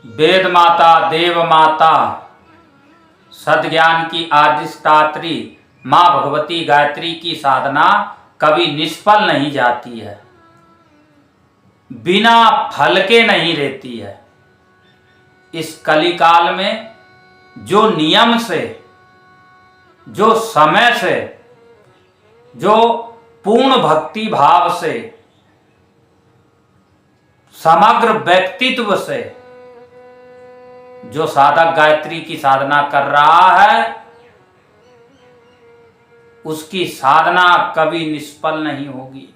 वेद माता, देव माता, सद्ज्ञान की अधिष्ठात्री माँ भगवती गायत्री की साधना कभी निष्फल नहीं जाती है, बिना फल के नहीं रहती है। इस कलिकाल में जो नियम से, जो समय से, जो पूर्ण भक्ति भाव से, समग्र व्यक्तित्व से जो साधक गायत्री की साधना कर रहा है, उसकी साधना कभी निष्फल नहीं होगी।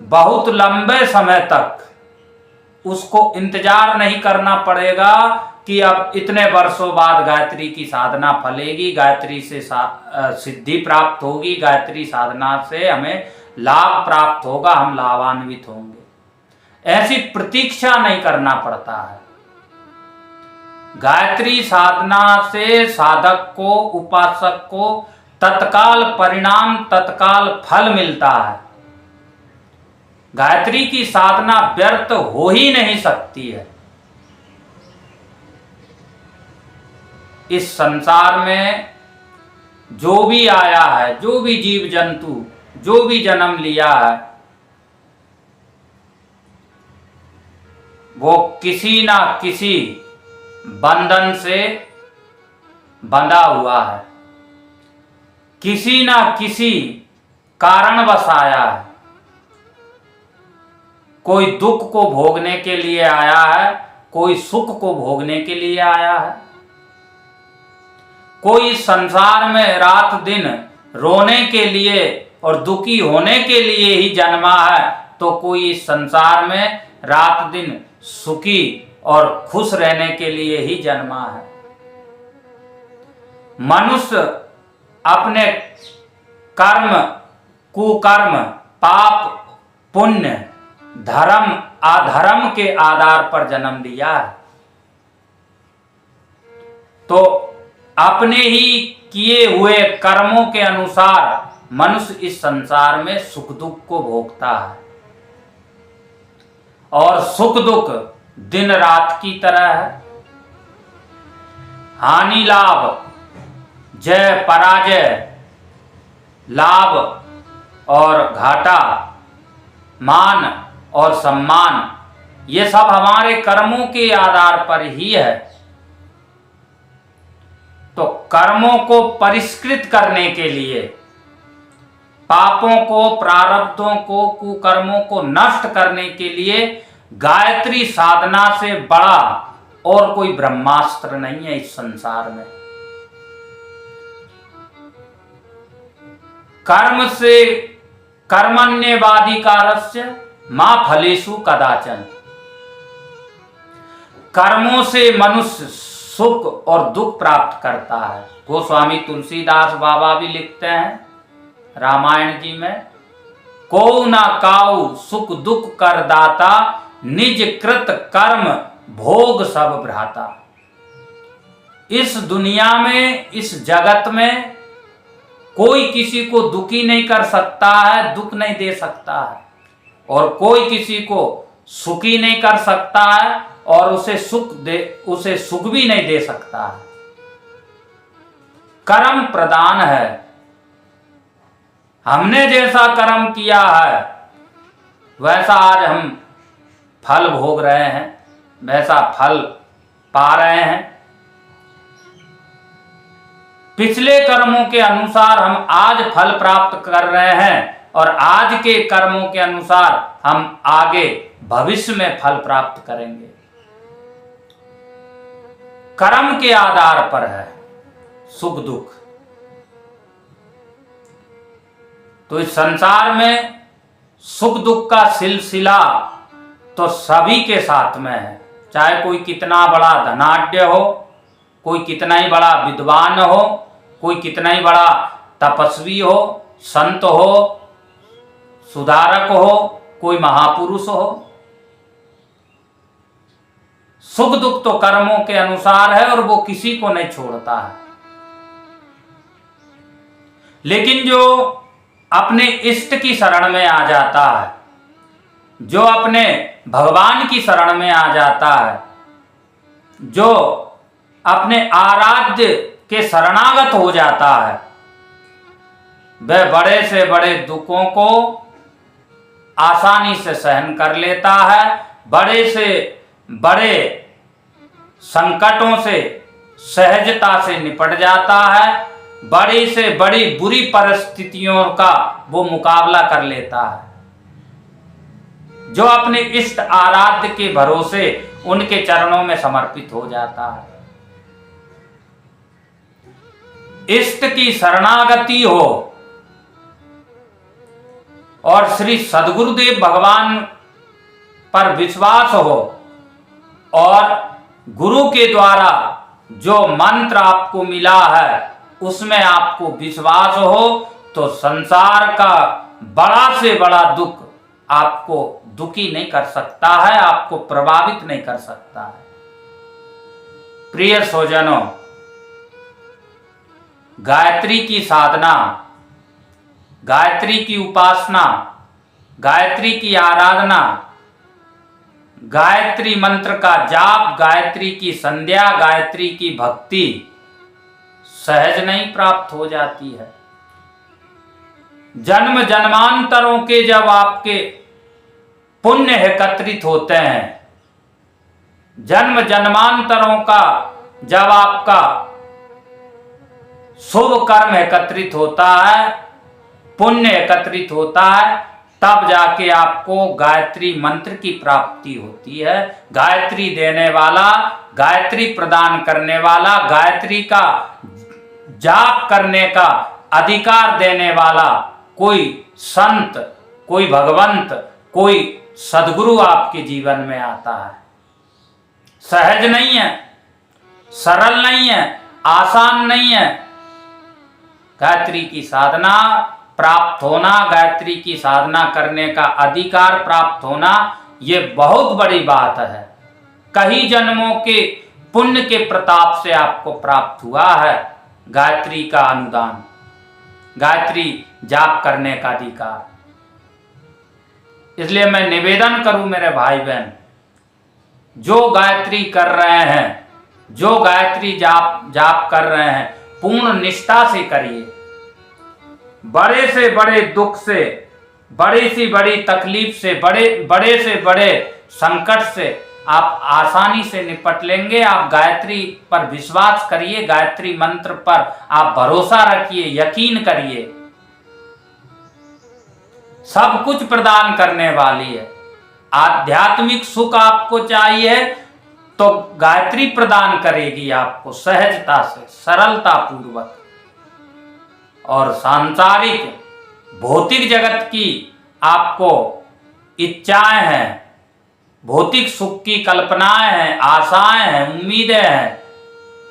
बहुत लंबे समय तक उसको इंतजार नहीं करना पड़ेगा कि अब इतने वर्षों बाद गायत्री की साधना फलेगी, गायत्री से सिद्धि प्राप्त होगी, गायत्री साधना से हमें लाभ प्राप्त होगा, हम लाभान्वित होंगे। ऐसी प्रतीक्षा नहीं करना पड़ता है। गायत्री साधना से साधक को, उपासक को तत्काल परिणाम, तत्काल फल मिलता है। गायत्री की साधना व्यर्थ हो ही नहीं सकती है। इस संसार में जो भी आया है, जो भी जीव जंतु, जो भी जन्म लिया है, वो किसी ना किसी बंधन से बंधा हुआ है, किसी ना किसी कारणवश आया है। कोई दुख को भोगने के लिए आया है, कोई सुख को भोगने के लिए आया है, कोई संसार में रात दिन रोने के लिए और दुखी होने के लिए ही जन्मा है, तो कोई इस संसार में रात दिन सुखी और खुश रहने के लिए ही जन्मा है। मनुष्य अपने कर्म, कुकर्म, पाप, पुण्य, धर्म, अधर्म के आधार पर जन्म लिया है, तो अपने ही किए हुए कर्मों के अनुसार मनुष्य इस संसार में सुख दुख को भोगता है। और सुख दुख दिन रात की तरह है। हानि लाभ, जय पराजय, लाभ और घाटा, मान और सम्मान, ये सब हमारे कर्मों के आधार पर ही है। तो कर्मों को परिष्कृत करने के लिए, पापों को, प्रारब्धों को, कुकर्मों को नष्ट करने के लिए गायत्री साधना से बड़ा और कोई ब्रह्मास्त्र नहीं है इस संसार में। कर्म से कर्मण्येवाधिकारस्य मा फलेषु कदाचन। कर्मों से मनुष्य सुख और दुख प्राप्त करता है। गोस्वामी तुलसीदास बाबा भी लिखते हैं रामायण जी में, को ना काऊ सुख दुख कर दाता, निज कृत कर्म भोग सब भ्राता। इस दुनिया में, इस जगत में कोई किसी को दुखी नहीं कर सकता है, दुख नहीं दे सकता है, और कोई किसी को सुखी नहीं कर सकता है और उसे सुख भी नहीं दे सकता है। कर्म प्रधान है। हमने जैसा कर्म किया है वैसा आज हम फल भोग रहे हैं, वैसा फल पा रहे हैं। पिछले कर्मों के अनुसार हम आज फल प्राप्त कर रहे हैं और आज के कर्मों के अनुसार हम आगे भविष्य में फल प्राप्त करेंगे। कर्म के आधार पर है सुख दुख। तो इस संसार में सुख दुख का सिलसिला तो सभी के साथ में है, चाहे कोई कितना बड़ा धनाढ्य हो, कोई कितना ही बड़ा विद्वान हो, कोई कितना ही बड़ा तपस्वी हो, संत हो, सुधारक हो, कोई महापुरुष हो। सुख दुख तो कर्मों के अनुसार है और वो किसी को नहीं छोड़ता है। लेकिन जो अपने इष्ट की शरण में आ जाता है, जो अपने भगवान की शरण में आ जाता है, जो अपने आराध्य के शरणागत हो जाता है, वह बड़े से बड़े दुखों को आसानी से सहन कर लेता है, बड़े से बड़े संकटों से सहजता से निपट जाता है, बड़ी से बड़ी बुरी परिस्थितियों का वो मुकाबला कर लेता है। जो अपने इष्ट आराध्य के भरोसे उनके चरणों में समर्पित हो जाता है। इष्ट की शरणागति हो और श्री सद्गुरुदेव भगवान पर विश्वास हो और गुरु के द्वारा जो मंत्र आपको मिला है उसमें आपको विश्वास हो, तो संसार का बड़ा से बड़ा दुख आपको दुखी नहीं कर सकता है, आपको प्रभावित नहीं कर सकता है। प्रिय स्वजनों, गायत्री की साधना, गायत्री की उपासना, गायत्री की आराधना, गायत्री मंत्र का जाप, गायत्री की संध्या, गायत्री की भक्ति सहज नहीं प्राप्त हो जाती है। जन्म जन्मांतरों के जब आपके पुण्य एकत्रित होते हैं, जन्म जन्मांतरों का जब आपका शुभ कर्म एकत्रित होता है, पुण्य एकत्रित होता है, तब जाके आपको गायत्री मंत्र की प्राप्ति होती है। गायत्री देने वाला, गायत्री प्रदान करने वाला, गायत्री का जाप करने का अधिकार देने वाला कोई संत, कोई भगवंत, कोई सद्गुरु आपके जीवन में आता है। सहज नहीं है, सरल नहीं है, आसान नहीं है। गायत्री की साधना प्राप्त होना, गायत्री की साधना करने का अधिकार प्राप्त होना, ये बहुत बड़ी बात है। कई जन्मों के पुण्य के प्रताप से आपको प्राप्त हुआ है गायत्री का अनुदान, गायत्री जाप करने का अधिकार। इसलिए मैं निवेदन करूं मेरे भाई बहन, जो गायत्री कर रहे हैं, जो गायत्री जाप कर रहे हैं, पूर्ण निष्ठा से करिए। बड़े से बड़े दुख से, बड़ी सी बड़ी तकलीफ से, बड़े से बड़े संकट से आप आसानी से निपट लेंगे। आप गायत्री पर विश्वास करिए, गायत्री मंत्र पर आप भरोसा रखिए, यकीन करिए। सब कुछ प्रदान करने वाली है। आध्यात्मिक सुख आपको चाहिए तो गायत्री प्रदान करेगी आपको सहजता से, सरलता पूर्वक। और सांसारिक भौतिक जगत की आपको इच्छाएं हैं, भौतिक सुख की कल्पनाएं हैं, आशाएं हैं, उम्मीदें हैं,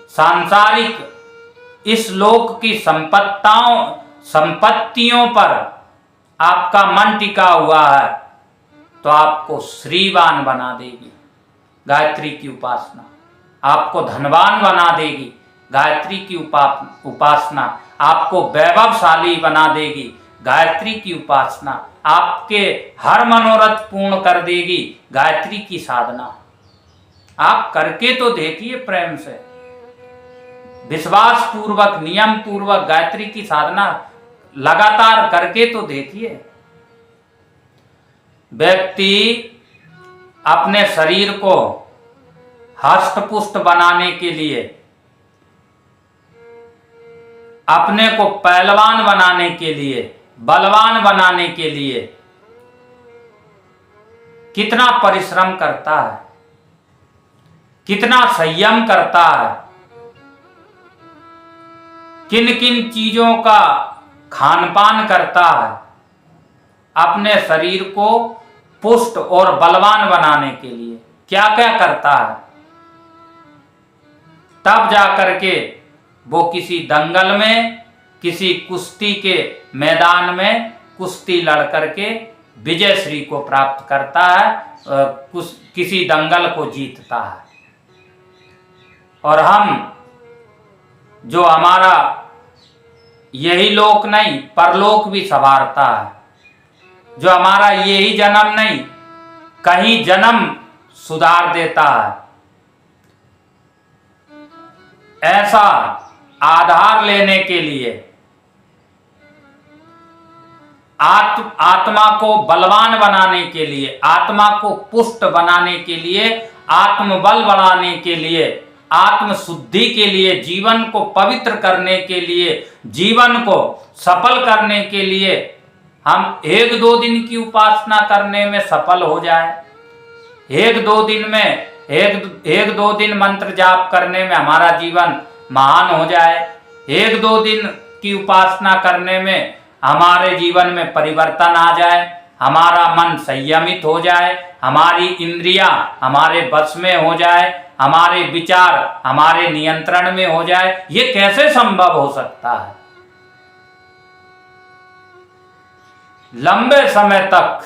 सांसारिक इस लोक की संपत्तियों पर आपका मन टिका हुआ है, तो आपको श्रीवान बना देगी गायत्री की उपासना। आपको धनवान बना देगी गायत्री की उपासना। आपको वैभवशाली बना देगी गायत्री की उपासना। आपके हर मनोरथ पूर्ण कर देगी गायत्री की साधना। आप करके तो देखिए, प्रेम से, विश्वास पूर्वक, नियम पूर्वक गायत्री की साधना लगातार करके तो देखिए। व्यक्ति अपने शरीर को हष्ट-पुष्ट बनाने के लिए, अपने को पहलवान बनाने के लिए, बलवान बनाने के लिए कितना परिश्रम करता है, कितना संयम करता है, किन किन चीजों का खान पान करता है अपने शरीर को पुष्ट और बलवान बनाने के लिए, क्या क्या करता है। तब जाकर के वो किसी दंगल में, किसी कुश्ती के मैदान में कुश्ती लड़ करके विजय श्री को प्राप्त करता है, किसी दंगल को जीतता है। और हम जो हमारा यही लोक नहीं परलोक भी संवारता है, जो हमारा यही जन्म नहीं कहीं जन्म सुधार देता है। ऐसा आधार लेने के लिए, आत्मा को बलवान बनाने के लिए, आत्मा को पुष्ट बनाने के लिए, आत्मबल बढ़ाने के लिए, आत्म शुद्धि के लिए, जीवन को पवित्र करने के लिए, जीवन को सफल करने के लिए हम 1-2 दिन की उपासना करने में सफल हो जाए, 1-2 दिन में एक दो दिन मंत्र जाप करने में हमारा जीवन महान हो जाए, 1-2 दिन की उपासना करने में हमारे जीवन में परिवर्तन आ जाए, हमारा मन संयमित हो जाए, हमारी इंद्रियां हमारे बस में हो जाए, हमारे विचार हमारे नियंत्रण में हो जाए। ये कैसे संभव हो सकता है? लंबे समय तक,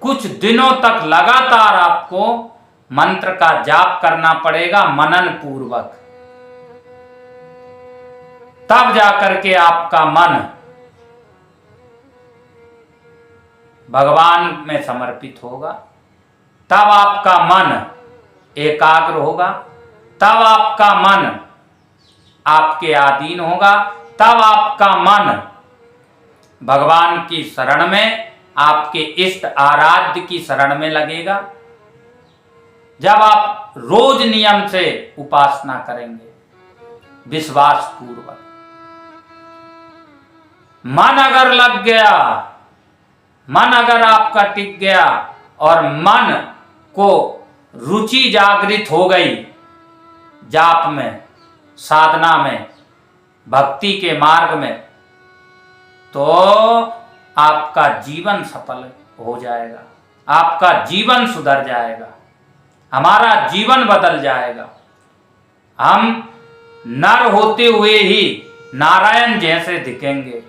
कुछ दिनों तक लगातार आपको मंत्र का जाप करना पड़ेगा मनन पूर्वक, तब जाकर के आपका मन भगवान में समर्पित होगा, तब आपका मन एकाग्र होगा, तब आपका मन आपके अधीन होगा, तब आपका मन भगवान की शरण में, आपके इष्ट आराध्य की शरण में लगेगा। जब आप रोज नियम से उपासना करेंगे विश्वास पूर्वक, मन अगर लग गया, मन अगर आपका टिक गया और मन को रुचि जागृत हो गई जाप में, साधना में, भक्ति के मार्ग में, तो आपका जीवन सफल हो जाएगा, आपका जीवन सुधर जाएगा, हमारा जीवन बदल जाएगा। हम नर होते हुए ही नारायण जैसे दिखेंगे,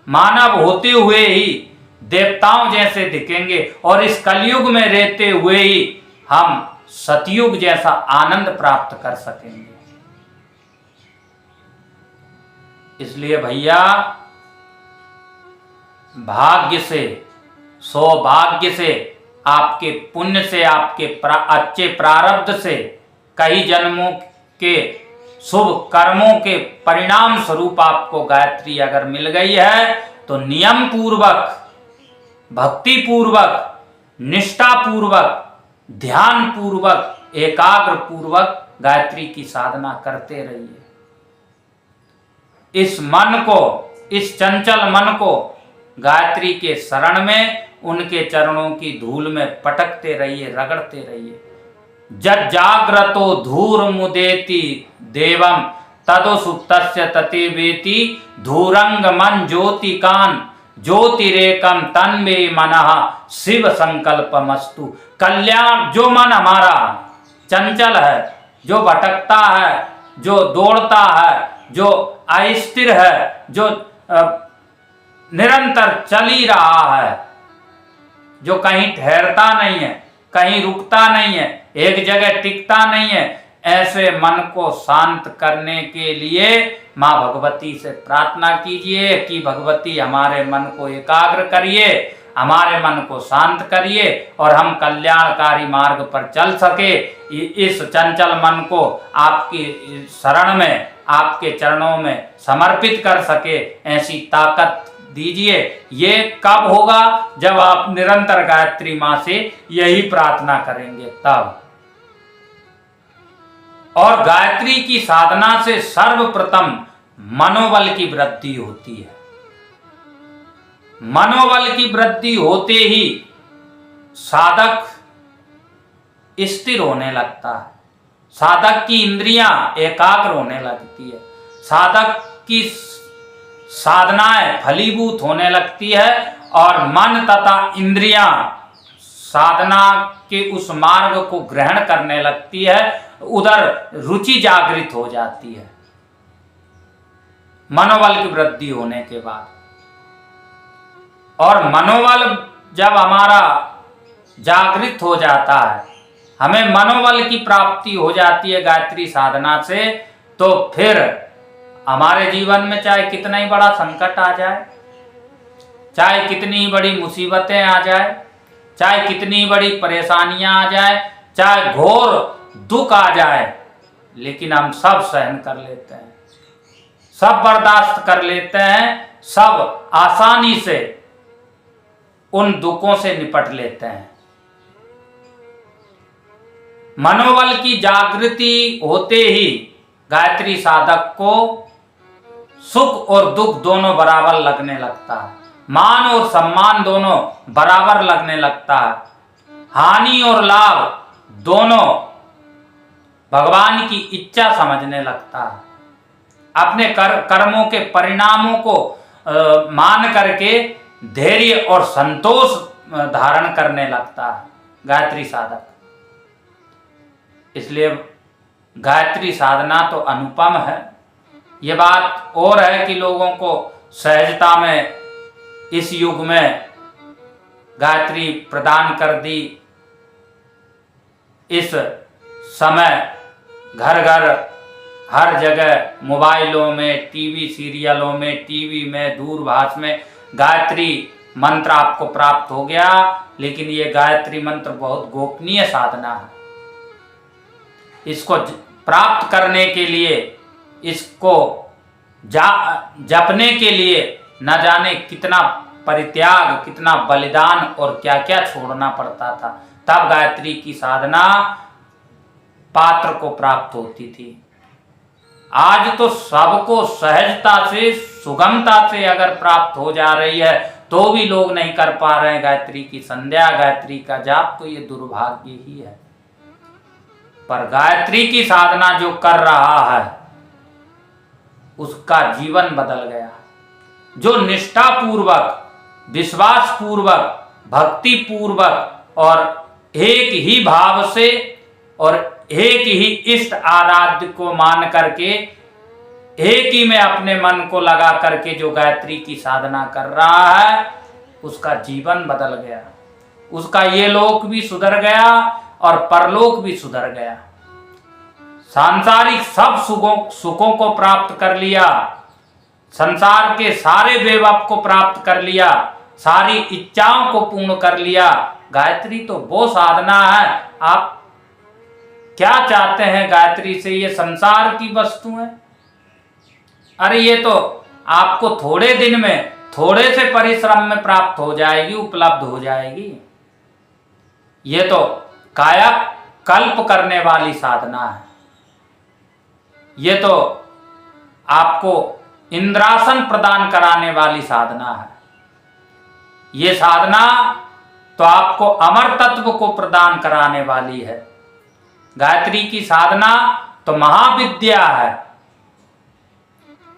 मानव होते हुए ही देवताओं जैसे दिखेंगे, और इस कलयुग में रहते हुए ही हम सतयुग जैसा आनंद प्राप्त कर सकेंगे। इसलिए भैया, भाग्य से, सौभाग्य से, आपके पुण्य से, आपके अच्छे प्रारब्ध से, कई जन्मों के शुभ कर्मों के परिणाम स्वरूप आपको गायत्री अगर मिल गई है, तो नियम पूर्वक, भक्ति पूर्वक, निष्ठा पूर्वक, ध्यान पूर्वक, एकाग्र पूर्वक गायत्री की साधना करते रहिए। इस मन को, इस चंचल मन को गायत्री के शरण में, उनके चरणों की धूल में पटकते रहिए, रगड़ते रहिए। जज्जाग्रतो धूर मुदेति देवम तदो सुप्तस्य ततेवेति धूरंग मन ज्योतिकान ज्योतिरेकम तन्मे मनः शिव संकल्पमस्तु। कल्याण, जो मन हमारा चंचल है, जो भटकता है, जो दौड़ता है, जो अस्थिर है, जो निरंतर चल ही रहा है, जो कहीं ठहरता नहीं है, कहीं रुकता नहीं है, एक जगह टिकता नहीं है, ऐसे मन को शांत करने के लिए माँ भगवती से प्रार्थना कीजिए कि भगवती हमारे मन को एकाग्र करिए, हमारे मन को शांत करिए और हम कल्याणकारी मार्ग पर चल सके। इस चंचल मन को आपकी शरण में, आपके चरणों में समर्पित कर सके, ऐसी ताकत दीजिए। ये कब होगा? जब आप निरंतर गायत्री माँ से यही प्रार्थना करेंगे तब। और गायत्री की साधना से सर्वप्रथम मनोबल की वृद्धि होती है। मनोबल की वृद्धि होते ही साधक स्थिर होने लगता है, साधक की इंद्रियां एकाग्र होने लगती है, साधक की साधनाएं फलीभूत होने लगती है और मन तथा इंद्रियां साधना के उस मार्ग को ग्रहण करने लगती है, उधर रुचि जागृत हो जाती है मनोबल की वृद्धि होने के बाद। और मनोबल जब हमारा जागृत हो जाता है, हमें मनोबल की प्राप्ति हो जाती है गायत्री साधना से, तो फिर हमारे जीवन में चाहे कितना ही बड़ा संकट आ जाए, चाहे कितनी ही बड़ी मुसीबतें आ जाए, चाहे कितनी बड़ी परेशानियां आ जाए, चाहे घोर दुख आ जाए, लेकिन हम सब सहन कर लेते हैं, सब बर्दाश्त कर लेते हैं, सब आसानी से उन दुखों से निपट लेते हैं। मनोबल की जागृति होते ही गायत्री साधक को सुख और दुख दोनों बराबर लगने लगता है, मान और सम्मान दोनों बराबर लगने लगता है, हानि और लाभ दोनों भगवान की इच्छा समझने लगता है, अपने कर्मों के परिणामों को मान करके धैर्य और संतोष धारण करने लगता है गायत्री साधक। इसलिए गायत्री साधना तो अनुपम है। ये बात और है कि लोगों को सहजता में इस युग में गायत्री प्रदान कर दी। इस समय घर घर हर जगह मोबाइलों में, टीवी सीरियलों में, टीवी में, दूरभाष में गायत्री मंत्र आपको प्राप्त हो गया। लेकिन ये गायत्री मंत्र बहुत गोपनीय साधना है। इसको प्राप्त करने के लिए, इसको जपने के लिए न जाने कितना परित्याग, कितना बलिदान और क्या क्या छोड़ना पड़ता था, तब गायत्री की साधना पात्र को प्राप्त होती थी। आज तो सबको सहजता से, सुगमता से अगर प्राप्त हो जा रही है तो भी लोग नहीं कर पा रहे हैं गायत्री की संध्या, गायत्री का जाप, तो ये दुर्भाग्य ही है। पर गायत्री की साधना जो कर रहा है उसका जीवन बदल गया। जो निष्ठा पूर्वक, विश्वास पूर्वक, भक्ति पूर्वक और एक ही भाव से और एक ही इष्ट आराध्य को मान करके, एक ही में अपने मन को लगा करके जो गायत्री की साधना कर रहा है उसका जीवन बदल गया। उसका ये लोक भी सुधर गया और परलोक भी सुधर गया। सांसारिक सब सुखों को प्राप्त कर लिया, संसार के सारे वैभव को प्राप्त कर लिया, सारी इच्छाओं को पूर्ण कर लिया। गायत्री तो वो साधना है, आप क्या चाहते हैं गायत्री से? ये संसार की वस्तु है। अरे ये तो आपको थोड़े दिन में, थोड़े से परिश्रम में प्राप्त हो जाएगी, उपलब्ध हो जाएगी। ये तो कायाकल्प करने वाली साधना है। ये तो आपको इंद्रासन प्रदान कराने वाली साधना है। ये साधना तो आपको अमर तत्व को प्रदान कराने वाली है। गायत्री की साधना तो महाविद्या है।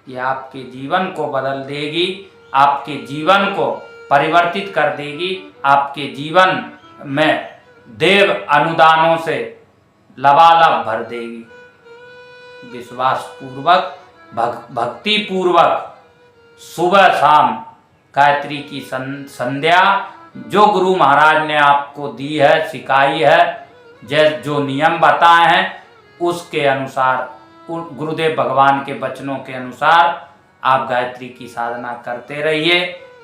ये आपके जीवन को बदल देगी, आपके जीवन को परिवर्तित कर देगी, आपके जीवन में देव अनुदानों से लबालब भर देगी। विश्वास पूर्वक, भक्ति पूर्वक सुबह शाम गायत्री की संध्या जो गुरु महाराज ने आपको दी है, सिखाई है, जो नियम बताए हैं, उसके अनुसार, गुरुदेव भगवान के वचनों के अनुसार आप गायत्री की साधना करते रहिए।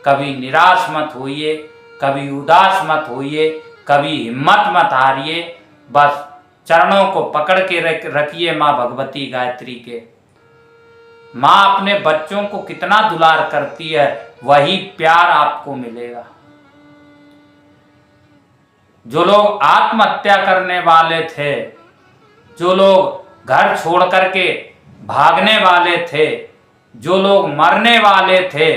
कभी निराश मत होइए, कभी उदास मत होइए, कभी हिम्मत मत हारिए। बस चरणों को पकड़ के रखिए माँ भगवती गायत्री के। माँ अपने बच्चों को कितना दुलार करती है, वही प्यार आपको मिलेगा। जो लोग आत्महत्या करने वाले थे, जो लोग घर छोड़ करके भागने वाले थे, जो लोग मरने वाले थे,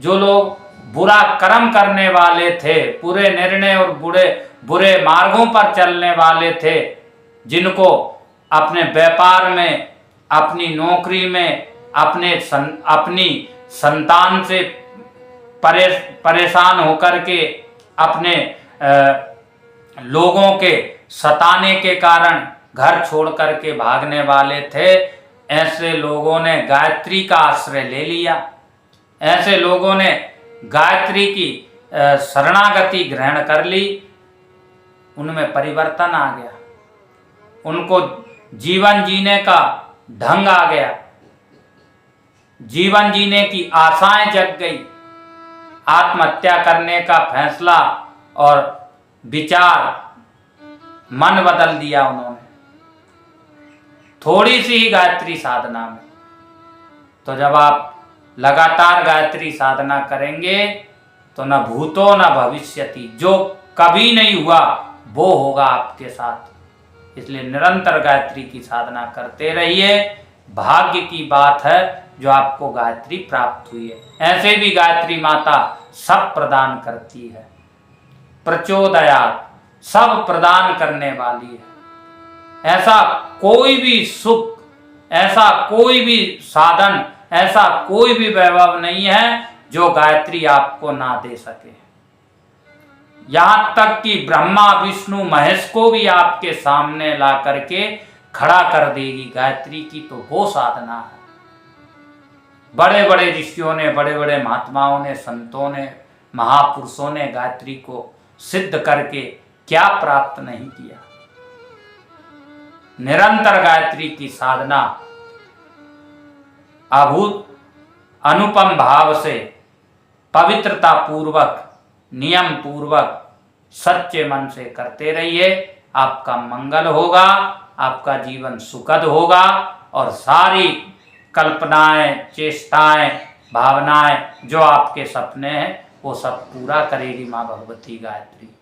जो लोग बुरा कर्म करने वाले थे, बुरे निर्णय और बुरे मार्गों पर चलने वाले थे, जिनको अपने व्यापार में, अपनी नौकरी में, अपनी संतान से परेशान होकर के, अपने लोगों के सताने के कारण घर छोड़ करके भागने वाले थे, ऐसे लोगों ने गायत्री का आश्रय ले लिया। ऐसे लोगों ने गायत्री की शरणागति ग्रहण कर ली। उनमें परिवर्तन आ गया, उनको जीवन जीने का ढंग आ गया, जीवन जीने की आशाएं जग गई। आत्महत्या करने का फैसला और विचार, मन बदल दिया उन्होंने थोड़ी सी ही गायत्री साधना में। तो जब आप लगातार गायत्री साधना करेंगे तो न भूतो न भविष्यति, जो कभी नहीं हुआ वो होगा आपके साथ। इसलिए निरंतर गायत्री की साधना करते रहिए। भाग्य की बात है जो आपको गायत्री प्राप्त हुई है। ऐसे भी गायत्री माता सब प्रदान करती है, प्रचोदयात्, सब प्रदान करने वाली है। ऐसा कोई भी सुख, ऐसा कोई भी साधन, ऐसा कोई भी वैभव नहीं है जो गायत्री आपको ना दे सके। यहां तक कि ब्रह्मा विष्णु महेश को भी आपके सामने ला करके खड़ा कर देगी गायत्री की। तो वो साधना है। बड़े बड़े ऋषियों ने, बड़े बड़े महात्माओं ने, संतों ने, महापुरुषों ने गायत्री को सिद्ध करके क्या प्राप्त नहीं किया। निरंतर गायत्री की साधना अभूत अनुपम भाव से, पवित्रता पूर्वक, नियम पूर्वक, सच्चे मन से करते रहिए। आपका मंगल होगा, आपका जीवन सुखद होगा और सारी कल्पनाएं, चेष्टाएं, भावनाएं, जो आपके सपने हैं वो सब पूरा करेगी माँ भगवती गायत्री।